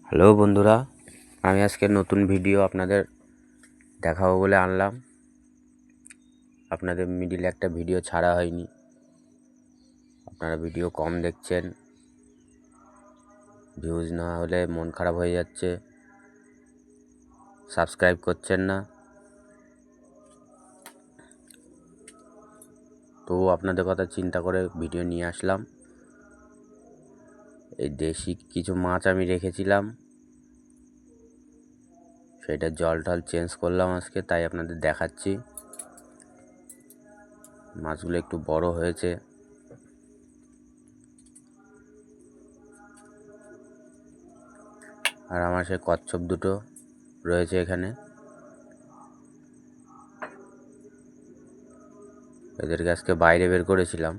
Hello বন্ধুরা, আমি আজকে নতুন ভিডিও আপনাদের দেখাবো বলে আনলাম। আপনাদের মিডিলে একটা ভিডিও ছাড়া হয়নি, আপনারা ভিডিও কম দেখছেন, ভিউজ না হলে মন খারাপ হয়ে যাচ্ছে, সাবস্ক্রাইব করছেন না। তো আপনাদের কথা চিন্তা করে ভিডিও নিয়ে আসলাম। এই দেশি কিছু মাছ আমি রেখেছিলাম, সেটা জল টল চেঞ্জ করলাম আজকে, তাই আপনাদের দেখাচ্ছি। মাছগুলো একটু বড় হয়েছে। আর আমার সেই কচ্ছপ দুটো রয়েছে এখানে, এদেরকে আজকে বাইরে বের করেছিলাম।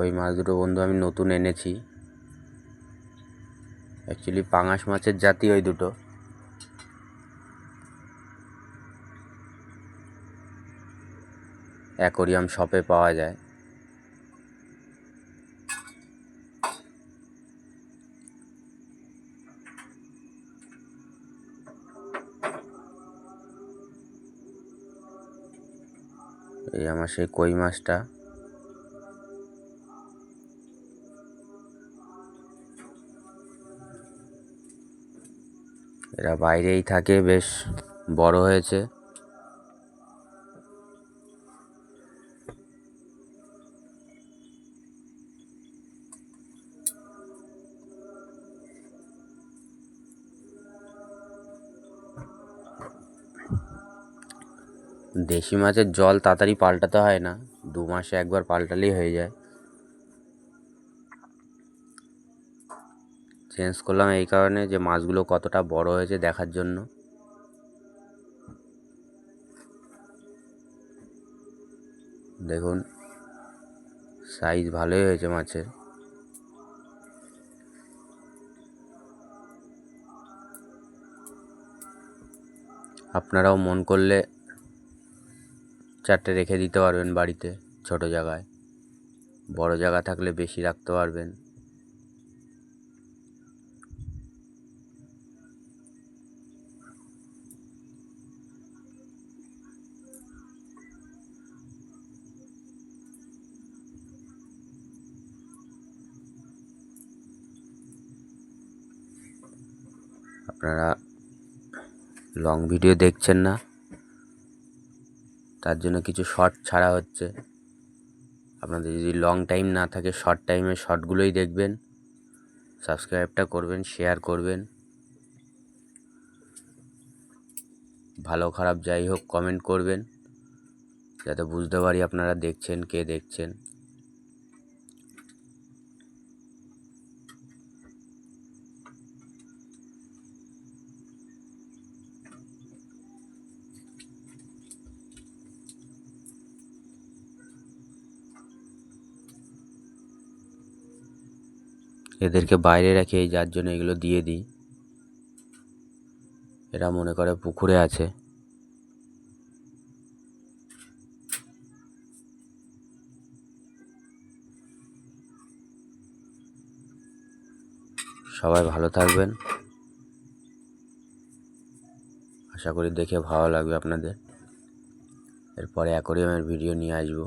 ওই মাছ দুটো বন্ধু আমি নতুন এনেছি, অ্যাকচুয়ালি পাঙাশ মাছের জাতি ওই দুটো। অ্যাকোরিয়াম শপে পাওয়া যায়। এই আমার সেই কই মাছটা। এরা বাইরেই থাকে, বেশ বড় হয়েছে। দেশি মাছের জল তাড়াতাড়ি পাল্টাতে হয় না, 2 মাসে একবার পাল্টালেই হয়ে যায়। চেঞ্জ করলাম এই কারণে যে মাছগুলো কতটা বড় হয়েছে দেখার জন্য। দেখুন, সাইজ ভালোই হয়েছে মাছের। আপনারাও মন করলে 4টে রেখে দিতে পারবেন বাড়িতে, ছোট জায়গায়। বড় জায়গা থাকলে বেশি রাখতে পারবেন। আপনারা লং ভিডিও দেখছেন না, তার জন্য কিছু শর্ট ছাড়া হচ্ছে। আপনাদের যদি লং টাইম না থাকে, শর্ট টাইমে শর্টগুলোই দেখবেন। সাবস্ক্রাইবটা করবেন, শেয়ার করবেন। ভালো খারাপ যাই হোক কমেন্ট করবেন, যাতে বুঝতে পারি আপনারা দেখছেন, কে দেখছেন। এদেরকে বাইরে রাখি, এই যার জন্য এগুলো দিয়ে দিই। এরা মনে করে পুকুরে আছে। সবাই ভালো থাকবেন, আশা করি দেখে ভালো লাগবে আপনাদের। এরপরে অ্যাকোরিয়ামের ভিডিও নিয়ে আসবো।